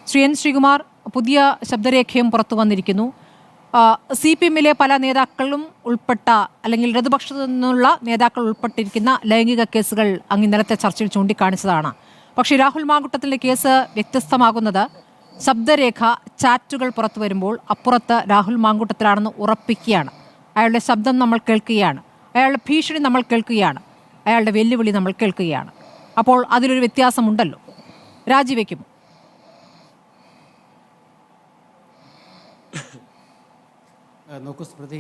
Shri N Sreekumar, പുതിയ ശബ്ദരേഖയും പുറത്തു വന്നിരിക്കുന്നു. CPM-ലെ പല നേതാക്കളും ഉൾപ്പെട്ട അല്ലെങ്കിൽ ഇടതുപക്ഷത്തു നിന്നുള്ള നേതാക്കൾ ഉൾപ്പെട്ടിരിക്കുന്ന ലൈംഗിക കേസുകൾ അങ്ങ് ഇന്നലത്തെ ചർച്ചയിൽ ചൂണ്ടിക്കാണിച്ചതാണ്. പക്ഷേ രാഹുൽ മാങ്കുട്ടത്തിലെ കേസ് വ്യത്യസ്തമാകുന്നത് ശബ്ദരേഖ, ചാറ്റുകൾ പുറത്തു വരുമ്പോൾ അപ്പുറത്ത് രാഹുൽ മാങ്കുട്ടത്തിലാണെന്ന് ഉറപ്പിക്കുകയാണ്. അയാളുടെ ശബ്ദം നമ്മൾ കേൾക്കുകയാണ്, അയാളുടെ ഭീഷണി നമ്മൾ കേൾക്കുകയാണ്, അയാളുടെ വെല്ലുവിളി നമ്മൾ കേൾക്കുകയാണ്. അപ്പോൾ അതിലൊരു വ്യത്യാസമുണ്ടല്ലോ. രാജിവെക്കുമോ? നോക്കൂ സ്മൃതി,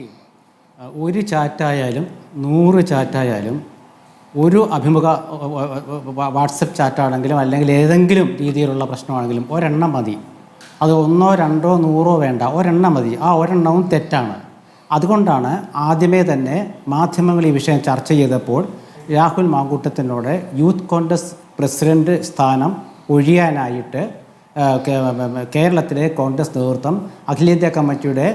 ഒരു ചാറ്റായാലും 100 ചാറ്റായാലും ഒരു അഭിമുഖ വാട്സപ്പ് ചാറ്റാണെങ്കിലും അല്ലെങ്കിൽ ഏതെങ്കിലും രീതിയിലുള്ള പ്രശ്നമാണെങ്കിലും ഒരെണ്ണം മതി. അത് 1, 2, 100 വേണ്ട, ഒരെണ്ണം മതി. ആ ഒരെണ്ണവും തെറ്റാണ്. അതുകൊണ്ടാണ് ആദ്യമേ തന്നെ മാധ്യമങ്ങൾ ഈ വിഷയം ചർച്ച ചെയ്തപ്പോൾ രാഹുൽ മാങ്കൂട്ടത്തിനോട് യൂത്ത് കോൺഗ്രസ് പ്രസിഡന്റ് സ്ഥാനം ഒഴിയാനായിട്ട് കേരളത്തിലെ കോൺഗ്രസ് നേതൃത്വം അഖിലേന്ത്യാ കമ്മിറ്റിയുടെ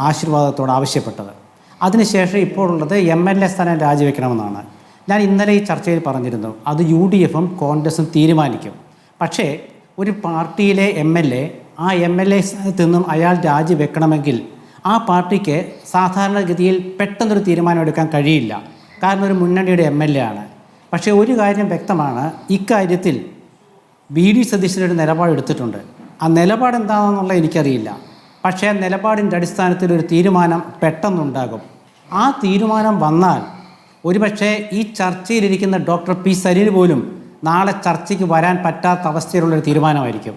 ആശീർവാദത്തോട് ആവശ്യപ്പെട്ടത്. അതിനുശേഷം ഇപ്പോൾ ഉള്ളത് MLA സ്ഥാനം രാജിവെക്കണമെന്നാണ്. ഞാൻ ഇന്നലെ ഈ ചർച്ചയിൽ പറഞ്ഞിരുന്നു, അത് UDF-ഉം കോൺഗ്രസും തീരുമാനിക്കും. പക്ഷേ ഒരു പാർട്ടിയിലെ MLA ആ MLA സ്ഥാനത്ത് നിന്നും അയാൾ രാജിവെക്കണമെങ്കിൽ ആ പാർട്ടിക്ക് സാധാരണഗതിയിൽ പെട്ടെന്നൊരു തീരുമാനം എടുക്കാൻ കഴിയില്ല. കാരണം ഒരു മുന്നണിയുടെ MLA ആണ്. പക്ഷേ ഒരു കാര്യം വ്യക്തമാണ്, ഇക്കാര്യത്തിൽ BD സതീശനൊരു നിലപാടെടുത്തിട്ടുണ്ട്. ആ നിലപാട് എന്താണെന്നുള്ളത് എനിക്കറിയില്ല. പക്ഷേ ആ നിലപാടിൻ്റെ അടിസ്ഥാനത്തിൽ ഒരു തീരുമാനം പെട്ടെന്നുണ്ടാകും. ആ തീരുമാനം വന്നാൽ ഒരുപക്ഷെ ഈ ചർച്ചയിലിരിക്കുന്ന ഡോക്ടർ P. സരീർ പോലും നാളെ ചർച്ചയ്ക്ക് വരാൻ പറ്റാത്ത അവസ്ഥയിലുള്ളൊരു തീരുമാനമായിരിക്കും.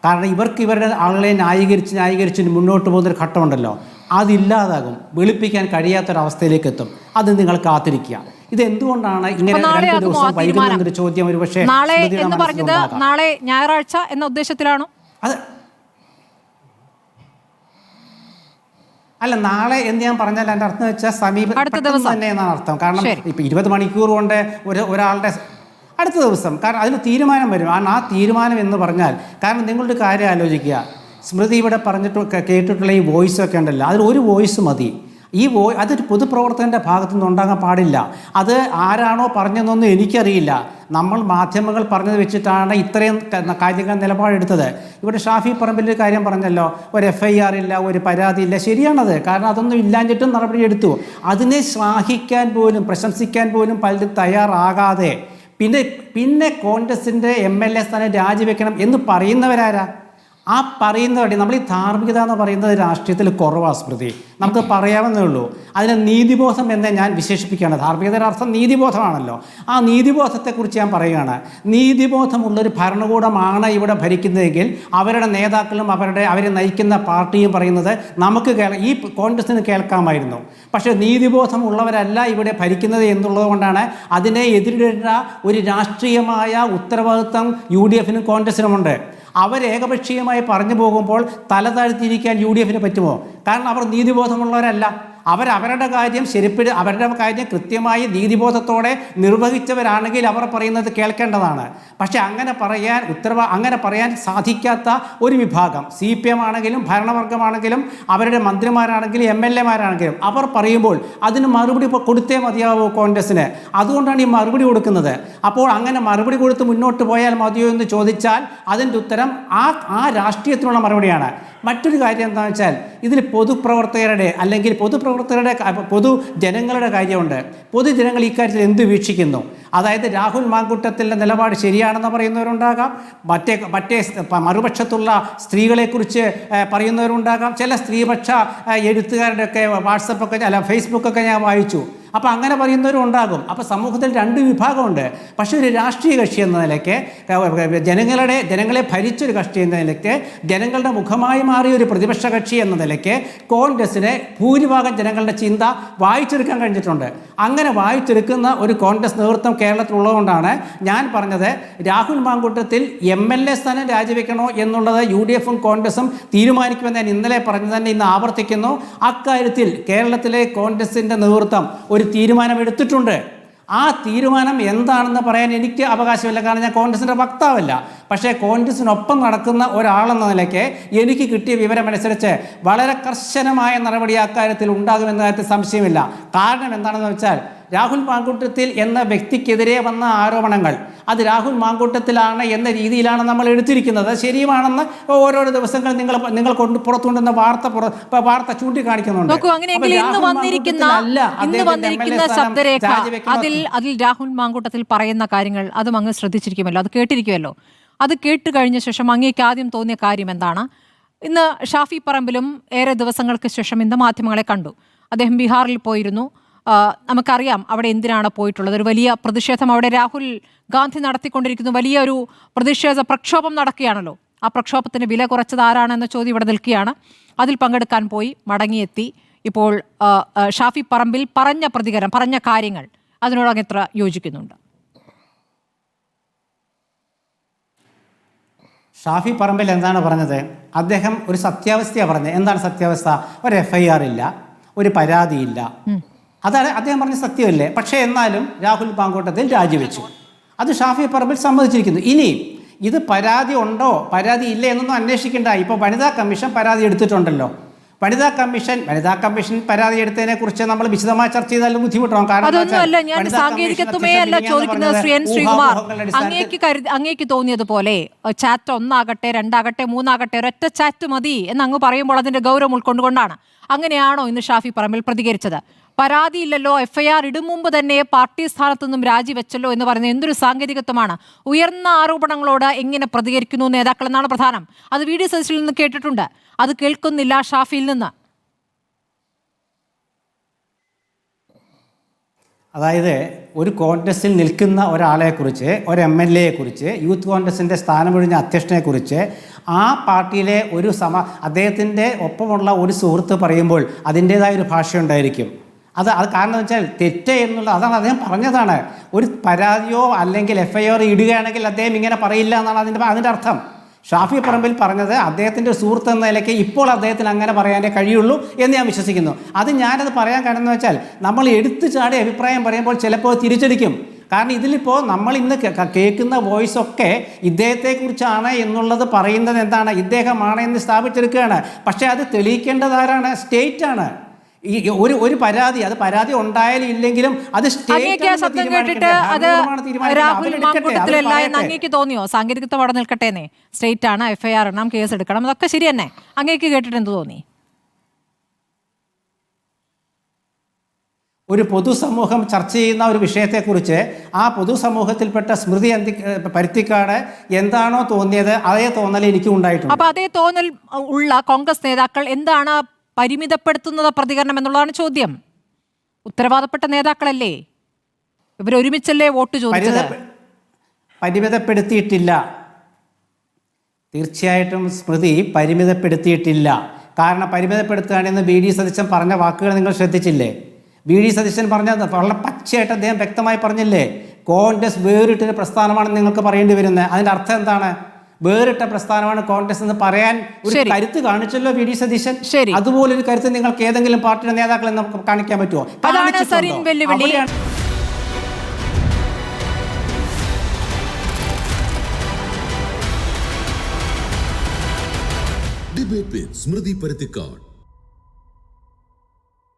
കാരണം ഇവർക്ക് ഇവരുടെ ആളുകളെ ന്യായീകരിച്ച് മുന്നോട്ട് പോകുന്നൊരു ഘട്ടമുണ്ടല്ലോ, അതില്ലാതാകും. വെളുപ്പിക്കാൻ കഴിയാത്തൊരവസ്ഥയിലേക്ക് എത്തും. അത് നിങ്ങൾ കാത്തിരിക്കുക. ഇതെന്തുകൊണ്ടാണ് ഇങ്ങനെ 2 ദിവസം വൈകുന്നൊരു ചോദ്യം ഒരു പക്ഷേ നാളെ ഞായറാഴ്ച എന്ന ഉദ്ദേശത്തിലാണോ? അത് അല്ല, നാളെ എന്ന് ഞാൻ പറഞ്ഞാൽ എൻ്റെ അർത്ഥം വെച്ചാൽ സമീപം തന്നെ എന്നാണ് അർത്ഥം. കാരണം ഇപ്പം 20 മണിക്കൂർ കൊണ്ട് ഒരാളുടെ അടുത്ത ദിവസം, കാരണം അതിന് തീരുമാനം വരും. ആ തീരുമാനം എന്ന് പറഞ്ഞാൽ, കാരണം നിങ്ങളുടെ കാര്യം ആലോചിക്കുക, സ്മൃതി ഇവിടെ കേട്ടിട്ടുള്ള ഈ വോയിസൊക്കെ ഉണ്ടല്ലോ, അതിൽ ഒരു വോയിസ് മതി. അതൊരു പൊതുപ്രവർത്തകൻ്റെ ഭാഗത്തു നിന്ന് ഉണ്ടാകാൻ പാടില്ല. അത് ആരാണോ പറഞ്ഞതെന്നൊന്നും എനിക്കറിയില്ല. നമ്മൾ മാധ്യമങ്ങൾ പറഞ്ഞത് വെച്ചിട്ടാണ് ഇത്രയും കാര്യങ്ങൾ നിലപാടെടുത്തത്. ഇവിടെ ഷാഫി പറമ്പിൽ കാര്യം പറഞ്ഞല്ലോ, ഒരു FIR ഇല്ല, ഒരു പരാതിയില്ല. ശരിയാണത്. കാരണം അതൊന്നും ഇല്ലാഞ്ഞിട്ടും നടപടി എടുത്തു. അതിനെ ശ്ലാഘിക്കാൻ പോലും പ്രശംസിക്കാൻ പോലും പലരും തയ്യാറാകാതെ പിന്നെ കോൺഗ്രസിൻ്റെ MLA സ്ഥാനം രാജിവെക്കണം എന്ന് പറയുന്നവരാരാ? ആ പറയുന്നവരുടെ നമ്മൾ ഈ ധാർമ്മികത എന്ന് പറയുന്നത് രാഷ്ട്രീയത്തിൽ കുറവാണ് സ്മൃതി. നമുക്ക് പറയാവുന്നേ ഉള്ളൂ. അതിനെ നീതിബോധം എന്ന് ഞാൻ വിശേഷിപ്പിക്കുകയാണ്. ധാർമ്മികതയുടെ അർത്ഥം നീതിബോധമാണല്ലോ. ആ നീതിബോധത്തെക്കുറിച്ച് ഞാൻ പറയുകയാണ്. നീതിബോധമുള്ളൊരു ഭരണകൂടമാണ് ഇവിടെ ഭരിക്കുന്നതെങ്കിൽ അവരുടെ നേതാക്കളും അവരെ നയിക്കുന്ന പാർട്ടിയും പറയുന്നത് നമുക്ക് ഈ കോൺഗ്രസിന് കേൾക്കാമായിരുന്നു. പക്ഷേ നീതിബോധമുള്ളവരല്ല ഇവിടെ ഭരിക്കുന്നത് എന്നുള്ളത് കൊണ്ടാണ് അതിനെ എതിരിടേണ്ട ഒരു രാഷ്ട്രീയമായ ഉത്തരവാദിത്വം UDF-നും കോൺഗ്രസിനുമുണ്ട്. അവരേകപക്ഷീയമായി പറഞ്ഞു പോകുമ്പോൾ തല താഴ്ത്തിയിരിക്കാൻ UDF-ന് പറ്റുമോ? കാരണം അവർ നീതിബോധമുള്ളവരല്ല. അവരുടെ കാര്യം അവരുടെ കാര്യം കൃത്യമായി നീതിബോധത്തോടെ നിർവഹിച്ചവരാണെങ്കിൽ അവർ പറയുന്നത് കേൾക്കേണ്ടതാണ്. പക്ഷേ അങ്ങനെ പറയാൻ സാധിക്കാത്ത ഒരു വിഭാഗം, CPM ആണെങ്കിലും ഭരണവർഗമാണെങ്കിലും അവരുടെ മന്ത്രിമാരാണെങ്കിലും MLA-മാരാണെങ്കിലും അവർ പറയുമ്പോൾ അതിന് മറുപടി കൊടുത്തേ മതിയാവൂ കോൺഗ്രസ്സിന്. അതുകൊണ്ടാണ് ഈ മറുപടി കൊടുക്കുന്നത്. അപ്പോൾ അങ്ങനെ മറുപടി കൊടുത്ത് മുന്നോട്ട് പോയാൽ മതിയോ എന്ന് ചോദിച്ചാൽ അതിൻ്റെ ഉത്തരം ആ രാഷ്ട്രീയത്തിനുള്ള മറുപടിയാണ്. മറ്റൊരു കാര്യം എന്താണെന്ന് വെച്ചാൽ, ഇതിൽ പൊതുപ്രവർത്തകരുടെ അല്ലെങ്കിൽ പൊതുജനങ്ങളുടെ കാര്യമുണ്ട്. പൊതുജനങ്ങൾ ഇക്കാര്യത്തിൽ എന്ത് വീക്ഷിക്കുന്നു? അതായത് രാഹുൽ മാങ്കൂട്ടത്തിൻ്റെ നിലപാട് ശരിയാണെന്ന് പറയുന്നവരുണ്ടാകാം, മറ്റേ മറുപക്ഷത്തുള്ള സ്ത്രീകളെക്കുറിച്ച് പറയുന്നവരുണ്ടാകാം, ചില സ്ത്രീപക്ഷ എഴുത്തുകാരുടെയൊക്കെ വാട്സപ്പൊക്കെ ഫേസ്ബുക്കൊക്കെ ഞാൻ വായിച്ചു. അപ്പോൾ അങ്ങനെ പറയുന്നവരും ഉണ്ടാകും. അപ്പോൾ സമൂഹത്തിൽ 2 വിഭാഗമുണ്ട്. പക്ഷേ ഒരു രാഷ്ട്രീയ കക്ഷി എന്ന നിലയ്ക്ക്, ജനങ്ങളെ ഭരിച്ചൊരു കക്ഷി എന്ന നിലയ്ക്ക്, ജനങ്ങളുടെ മുഖമായി മാറിയ ഒരു പ്രതിപക്ഷ കക്ഷി എന്ന നിലയ്ക്ക് കോൺഗ്രസ്സിനെ ഭൂരിഭാഗം ജനങ്ങളുടെ ചിന്ത വായിച്ചെടുക്കാൻ കഴിഞ്ഞിട്ടുണ്ട്. അങ്ങനെ വായിച്ചെടുക്കുന്ന ഒരു കോൺഗ്രസ് നേതൃത്വം കേരളത്തിലുള്ളതുകൊണ്ടാണ് ഞാൻ പറഞ്ഞത്, രാഹുൽ മാങ്കൂട്ടത്തിൽ MLA സ്ഥാനം രാജിവെക്കണോ എന്നുള്ളത് UDF-ഉം കോൺഗ്രസും തീരുമാനിക്കുമെന്ന് ഞാൻ ഇന്നലെ പറഞ്ഞു തന്നെ ഇന്ന് ആവർത്തിക്കുന്നു. അക്കാര്യത്തിൽ കേരളത്തിലെ കോൺഗ്രസിൻ്റെ നേതൃത്വം ഒരു തീരുമാനമെടുത്തിട്ടുണ്ട്. ആ തീരുമാനം എന്താണെന്ന് പറയാൻ എനിക്ക് അവകാശമില്ല, കാരണം ഞാൻ കോൺഗ്രസിൻ്റെ വക്താവല്ല. പക്ഷേ കോൺഗ്രസിനൊപ്പം നടക്കുന്ന ഒരാളെന്ന നിലയ്ക്ക് എനിക്ക് കിട്ടിയ വിവരമനുസരിച്ച് വളരെ കർശനമായ നടപടി അക്കാര്യത്തിൽ ഉണ്ടാകുമെന്ന കാര്യത്തിൽ സംശയമില്ല. കാരണം എന്താണെന്ന് വെച്ചാൽ രാഹുൽ മാങ്കൂട്ടത്തിൽ എന്ന വ്യക്തിക്കെതിരെ വന്ന ആരോപണങ്ങൾ അത് രാഹുൽ മാങ്കൂട്ടത്തിലാണ് എന്ന രീതിയിലാണ് നമ്മൾ എടുത്തിരിക്കുന്നത്. ശരിയുമാണെന്ന് ഓരോരോ ദിവസങ്ങൾ നിങ്ങൾ പുറത്തുകൊണ്ടുവന്ന വാർത്ത ചൂണ്ടിക്കാണിക്കുന്നുണ്ട്. അതിൽ രാഹുൽ മാങ്കൂട്ടത്തിൽ പറയുന്ന കാര്യങ്ങൾ അതും അങ്ങ് ശ്രദ്ധിച്ചിരിക്കുമല്ലോ, അത് കേട്ടിരിക്കുമല്ലോ. അത് കേട്ട് കഴിഞ്ഞ ശേഷം അങ്ങേക്ക് ആദ്യം തോന്നിയ കാര്യം എന്താണ്? ഇന്ന് ഷാഫി പറമ്പിലും ഏറെ ദിവസങ്ങൾക്ക് ശേഷം ഇന്ന് മാധ്യമങ്ങളെ കണ്ടു. അദ്ദേഹം ബീഹാറിൽ പോയിരുന്നു. നമുക്കറിയാം അവിടെ എന്തിനാണ് പോയിട്ടുള്ളത്. ഒരു വലിയ പ്രതിഷേധം അവിടെ രാഹുൽ ഗാന്ധി നടത്തിക്കൊണ്ടിരിക്കുന്നു. വലിയൊരു പ്രതിഷേധ പ്രക്ഷോഭം നടക്കുകയാണല്ലോ. ആ പ്രക്ഷോഭത്തിന് വില കുറച്ചത് ആരാണെന്ന ചോദ്യം ഇവിടെ നിൽക്കുകയാണ്. അതിൽ പങ്കെടുക്കാൻ പോയി മടങ്ങിയെത്തി. ഇപ്പോൾ ഷാഫി പറമ്പിൽ പറഞ്ഞ കാര്യങ്ങൾ അതിനോട് അങ്ങ് എത്ര യോജിക്കുന്നുണ്ട്? ഷാഫി പറമ്പിൽ എന്താണ് പറഞ്ഞത്? അദ്ദേഹം ഒരു സത്യാവസ്ഥയാണ് പറഞ്ഞത്. എന്താണ് സത്യാവസ്ഥ? ഒരു FIR ഇല്ല, ഒരു പരാതിയില്ല. അതാണ് അദ്ദേഹം പറഞ്ഞ സത്യമല്ലേ. പക്ഷേ എന്നാലും രാഹുൽ മാങ്കൂട്ടത്തിൽ രാജിവെച്ചു. അത് ഷാഫി പറമ്പിൽ സമ്മതിച്ചിരിക്കുന്നു. ഇനി ഇത് പരാതി ഉണ്ടോ പരാതി ഇല്ല എന്നൊന്നും അന്വേഷിക്കേണ്ട. ഇപ്പോൾ വനിതാ കമ്മീഷൻ പരാതി എടുത്തിട്ടുണ്ടല്ലോ. വനിതാ കമ്മീഷൻ പരാതി എടുത്തതിനെ കുറിച്ച് നമ്മൾ വിശദമായി ചർച്ച ചെയ്താലും ബുദ്ധിമുട്ടാവും. അങ്ങേക്ക് തോന്നിയതുപോലെ ചാറ്റ് 1 ആകട്ടെ 2 ആകട്ടെ 3 ആകട്ടെ ഒരൊറ്റ ചാറ്റ് മതി എന്നങ്ങ് പറയുമ്പോൾ അതിന്റെ ഗൗരവം ഉൾക്കൊണ്ടുകൊണ്ടാണ്. അങ്ങനെയാണോ ഇന്ന് ഷാഫി പറമ്പിൽ പ്രതികരിച്ചത്? പരാതിയില്ലല്ലോ, FIR ഇടും മുമ്പ് തന്നെ പാർട്ടി സ്ഥാനത്തു നിന്നും രാജിവെച്ചല്ലോ എന്ന് പറയുന്നത് എന്തൊരു സാങ്കേതികത്വമാണ്? ഉയർന്ന ആരോപണങ്ങളോട് എങ്ങനെ പ്രതികരിക്കുന്നു നേതാക്കൾ എന്നാണ് പ്രധാനം. അത് VD സതീശനിൽ നിന്ന് കേട്ടിട്ടുണ്ട്, അത് കേൾക്കുന്നില്ല ഷാഫിയിൽ നിന്ന്. അതായത് ഒരു കോൺഗ്രസിൽ നിൽക്കുന്ന ഒരാളെക്കുറിച്ച്, ഒരു MLA കുറിച്ച്, യൂത്ത് കോൺഗ്രസിൻ്റെ സ്ഥാനമൊഴിഞ്ഞ അധ്യക്ഷനെക്കുറിച്ച് ആ പാർട്ടിയിലെ ഒരു അദ്ദേഹത്തിൻ്റെ ഒപ്പമുള്ള ഒരു സുഹൃത്ത് പറയുമ്പോൾ അതിൻ്റേതായ ഒരു ഭാഷയുണ്ടായിരിക്കും. അത് കാരണം എന്ന് വെച്ചാൽ തെറ്റ് എന്നുള്ള അതാണ് അദ്ദേഹം പറഞ്ഞതാണ്. ഒരു പരാതിയോ അല്ലെങ്കിൽ FIR ഇടുകയാണെങ്കിൽ അദ്ദേഹം ഇങ്ങനെ പറയില്ല എന്നാണ് അതിൻ്റെ അർത്ഥം. ഷാഫി പറമ്പിൽ പറഞ്ഞത് അദ്ദേഹത്തിൻ്റെ സുഹൃത്ത് എന്ന നിലയ്ക്ക് ഇപ്പോൾ അദ്ദേഹത്തിന് അങ്ങനെ പറയാനേ കഴിയുള്ളൂ എന്ന് ഞാൻ വിശ്വസിക്കുന്നു. ഞാനത് പറയാൻ കാരണം എന്ന് വെച്ചാൽ നമ്മൾ എടുത്തു ചാടി അഭിപ്രായം പറയുമ്പോൾ ചിലപ്പോൾ തിരിച്ചടിക്കും. കാരണം ഇതിലിപ്പോൾ നമ്മൾ ഇന്ന് കേൾക്കുന്ന വോയിസൊക്കെ ഇദ്ദേഹത്തെക്കുറിച്ചാണ് എന്നുള്ളത് പറയുന്നത് എന്താണ്? ഇദ്ദേഹമാണ് എന്ന് സ്ഥാപിച്ചെടുക്കുകയാണ്. പക്ഷേ അത് തെളിയിക്കേണ്ടത് ആരാണ്? സ്റ്റേറ്റാണ്. ഈ ഒരു പരാതി, അത് പരാതി ഉണ്ടായാലും ഇല്ലെങ്കിലും അത് അങ്ങേക്ക് തോന്നിയോ? സാങ്കേതികത്വം അവിടെ നിൽക്കട്ടേന്നേ, സ്റ്റേറ്റ് ആണ്, FIR ഇടണം, കേസ് എടുക്കണം, അതൊക്കെ ശരി തന്നെ. അങ്ങേക്ക് കേട്ടിട്ട് എന്ത് തോന്നി? ഒരു പൊതുസമൂഹം ചർച്ച ചെയ്യുന്ന ഒരു വിഷയത്തെക്കുറിച്ച് ആ പൊതുസമൂഹത്തിൽപ്പെട്ട സ്മൃതി പരുത്തിക്കാട് എന്താണോ തോന്നിയത് അതേ തോന്നൽ എനിക്കും ഉണ്ടായിട്ടുണ്ട്. അപ്പൊ അതേ തോന്നൽ ഉള്ള കോൺഗ്രസ് നേതാക്കൾ എന്താണ് പരിമിതപ്പെടുത്തുന്നത് പ്രതികരണം എന്നുള്ളതാണ് ചോദ്യം. ഉത്തരവാദപ്പെട്ട നേതാക്കളല്ലേ ഇവരൊരുമിച്ചല്ലേ വോട്ട് ചോദിച്ചത്? പരിമിതപ്പെടുത്തിയിട്ടില്ല. തീർച്ചയായിട്ടും സ്മൃതി പരിമിതപ്പെടുത്തിയിട്ടില്ല. കാരണം പരിമിതപ്പെടുത്തുകയാണെന്ന് VD സതീശൻ പറഞ്ഞ വാക്കുകൾ നിങ്ങൾ ശ്രദ്ധിച്ചില്ലേ? VD സതീശൻ പറഞ്ഞത് വളരെ പച്ചയായിട്ട് അദ്ദേഹം വ്യക്തമായി പറഞ്ഞില്ലേ, കോൺഗ്രസ് വേറിട്ടൊരു പ്രസ്ഥാനമാണെന്ന് നിങ്ങൾക്ക് പറയേണ്ടി വരുന്നത്. അതിൻ്റെ അർത്ഥം എന്താണ്? വേറിട്ട പ്രസ്ഥാനമാണ് കോൺഗ്രസ് എന്ന് പറയാൻ ഒരു കരുത്ത് കാണിച്ചല്ലോ VD സതീശൻ. അതുപോലൊരു കരുത്ത് നിങ്ങൾക്ക് ഏതെങ്കിലും പാർട്ടിയുടെ നേതാക്കളെ കാണിക്കാൻ പറ്റുമോ? ഡിബേറ്റ് വിത്ത് സ്മൃതി പരുത്തിക്കാട്.